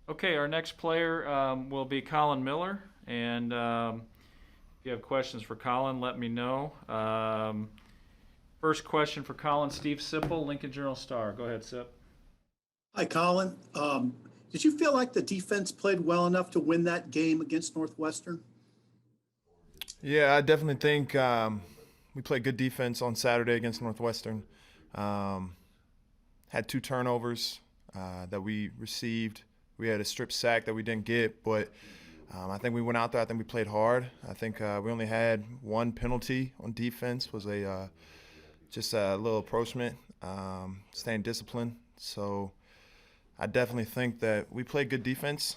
Okay, our next player will be Collin Miller, and if you have questions for Collin, let me know. First question for Collin, Steve Sipple, Lincoln Journal-Star. Go ahead, Sip. Hi, Collin. Did you feel like the defense played well enough to win that game against Northwestern? Yeah, I definitely think we played good defense on Saturday against Northwestern. Had 2 turnovers that we received. We had a strip sack that we didn't get, but I think we went out there. I think we played hard. I think we only had 1 penalty on defense. Was just a little approachment, staying disciplined. So I definitely think that we played good defense.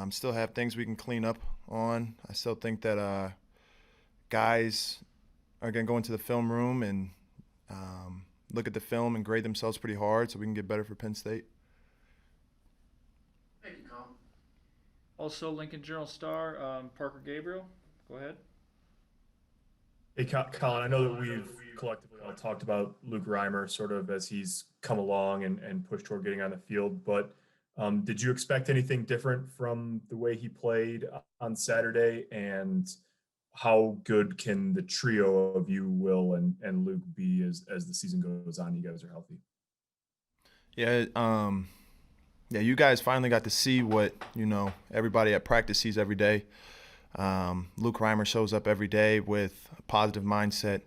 Still have things we can clean up on. I still think that guys are going to go into the film room and look at the film and grade themselves pretty hard so we can get better for Penn State. Thank you, Collin. Also, Lincoln Journal-Star, Parker Gabriel. Go ahead. Hey, Collin, I know that we've collectively all talked about Luke Reimer sort of as he's come along and pushed toward getting on the field, but did you expect anything different from the way he played on Saturday? And how good can the trio of you, Will and Luke, be as the season goes on? You guys are healthy. Yeah, you guys finally got to see what, everybody at practice sees every day. Luke Reimer shows up every day with a positive mindset.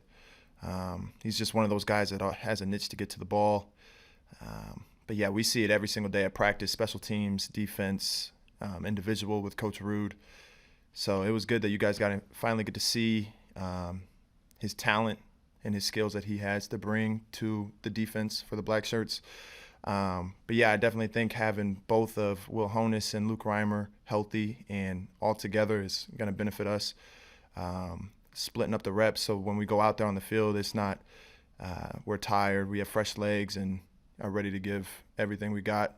He's just one of those guys that has a niche to get to the ball. But yeah, we see it every single day at practice, special teams, defense, individual with Coach Rude. So it was good that you guys got to finally get to see his talent and his skills that he has to bring to the defense for the Black Shirts. But yeah, I definitely think having both of Will Honus and Luke Reimer healthy and all together is going to benefit us. Splitting up the reps so when we go out there on the field, it's not we're tired, we have fresh legs and are ready to give everything we got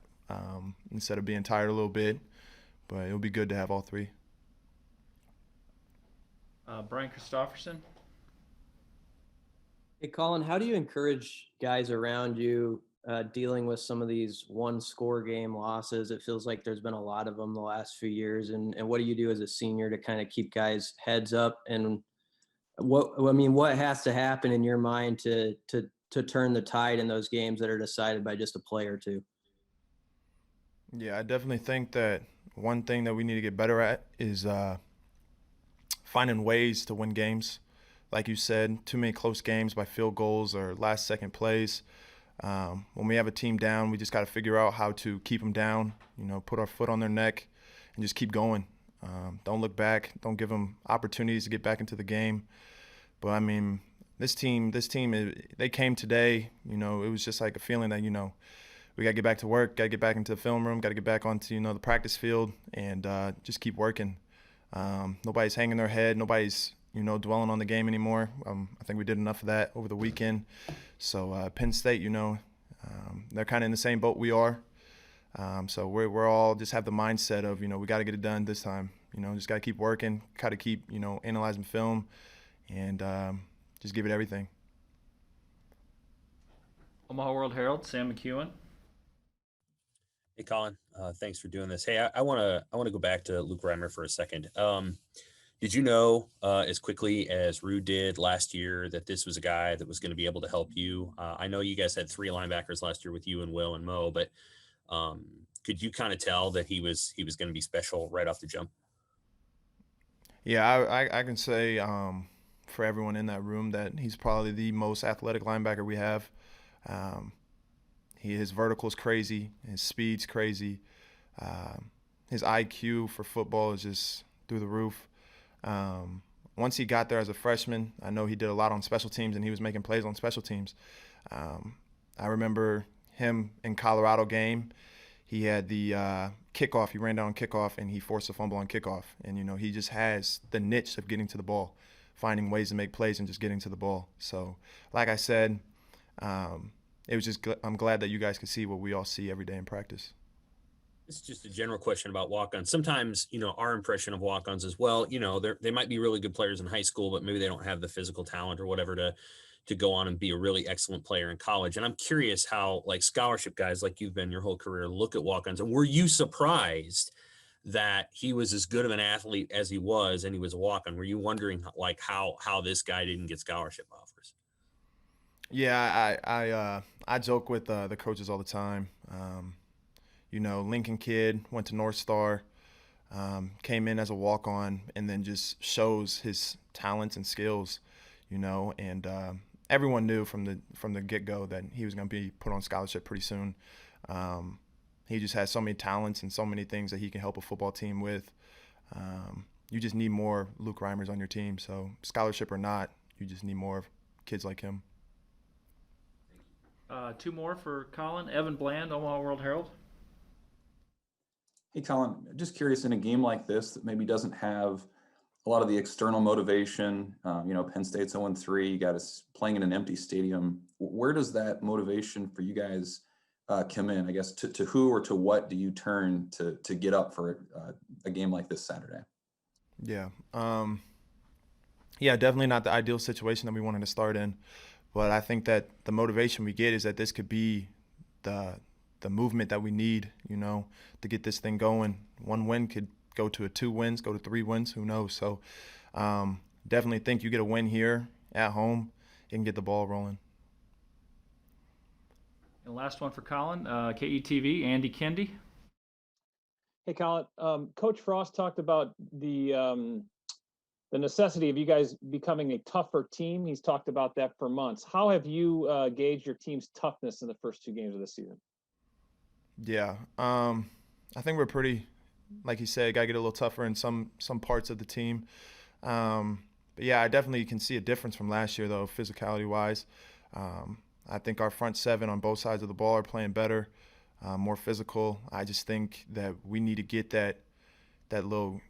instead of being tired a little bit. But it'll be good to have all 3. Brian Christopherson. Hey, Collin, how do you encourage guys around you dealing with some of these 1-score game losses? It feels like there's been a lot of them the last few years. And what do you do as a senior to kind of keep guys' heads up? And what has to happen in your mind to turn the tide in those games that are decided by just a play or 2? Yeah, I definitely think that one thing that we need to get better at is finding ways to win games. Like you said, too many close games by field goals or last-second plays. When we have a team down, we just got to figure out how to keep them down, put our foot on their neck and just keep going. Don't look back. Don't give them opportunities to get back into the game. But, I mean, this team, they came today, it was just like a feeling that, we got to get back to work, got to get back into the film room, got to get back onto, the practice field and just keep working. Nobody's hanging their head. Nobody's, dwelling on the game anymore. I think we did enough of that over the weekend. So Penn State, they're kind of in the same boat we are. So we're all just have the mindset of, we got to get it done this time. Just got to keep working, got to keep, analyzing film and just give it everything. Omaha World Herald, Sam McEwen. Hey, Collin, thanks for doing this. Hey, I want to go back to Luke Reimer for a second. Did you know as quickly as Rude did last year that this was a guy that was going to be able to help you? I know you guys had 3 linebackers last year with you and Will and Mo, but could you kind of tell that he was going to be special right off the jump? Yeah, I can say for everyone in that room that he's probably the most athletic linebacker we have. His vertical is crazy. His speed's crazy. His IQ for football is just through the roof. Once he got there as a freshman, I know he did a lot on special teams and he was making plays on special teams. I remember him in Colorado game. He had the kickoff. He ran down on kickoff and he forced a fumble on kickoff. And, he just has the niche of getting to the ball, finding ways to make plays and just getting to the ball. So, like I said, it was just I'm glad that you guys could see what we all see every day in practice. It's just a general question about walk-ons. Sometimes, our impression of walk-ons is, well, they might be really good players in high school, but maybe they don't have the physical talent or whatever to to go on and be a really excellent player in college. And I'm curious how like scholarship guys like you've been your whole career look at walk-ons. And were you surprised that he was as good of an athlete as he was and he was a walk-on? Were you wondering like how this guy didn't get scholarship offers? Yeah, I joke with the coaches all the time. You know, Lincoln kid went to North Star, came in as a walk-on, and then just shows his talents and skills. You know, and everyone knew from the get-go that he was going to be put on scholarship pretty soon. He just has so many talents and so many things that he can help a football team with. You just need more Luke Reimers on your team. So scholarship or not, you just need more kids like him. Two more for Collin. Evan Bland, Omaha World Herald. Hey, Collin, just curious, in a game like this that maybe doesn't have a lot of the external motivation, you know, Penn State's 0-3, you got us playing in an empty stadium. Where does that motivation for you guys come in? I guess to who or to what do you turn to get up for a game like this Saturday? Yeah. Yeah, definitely not the ideal situation that we wanted to start in. But I think that the motivation we get is that this could be the movement that we need, you know, to get this thing going. One win could go to 2 wins, go to 3 wins, who knows? So definitely think you get a win here at home, you can get the ball rolling. And last one for Collin, KETV, Andy Kendi. Hey, Collin. Coach Frost talked about the necessity of you guys becoming a tougher team. He's talked about that for months. How have you gauged your team's toughness in the first 2 games of the season? Yeah, I think we're pretty, like you said, got to get a little tougher in some parts of the team. But yeah, I definitely can see a difference from last year, though, physicality-wise. I think our front 7 on both sides of the ball are playing better, more physical. I just think that we need to get that little,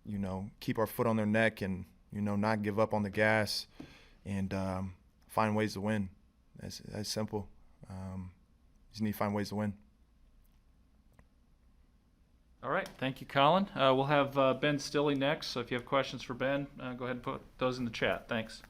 you know, keep our foot on their neck and, you know, not give up on the gas and find ways to win. That's simple. Just need to find ways to win. All right, thank you, Collin. We'll have Ben Stilley next, so if you have questions for Ben, go ahead and put those in the chat. Thanks.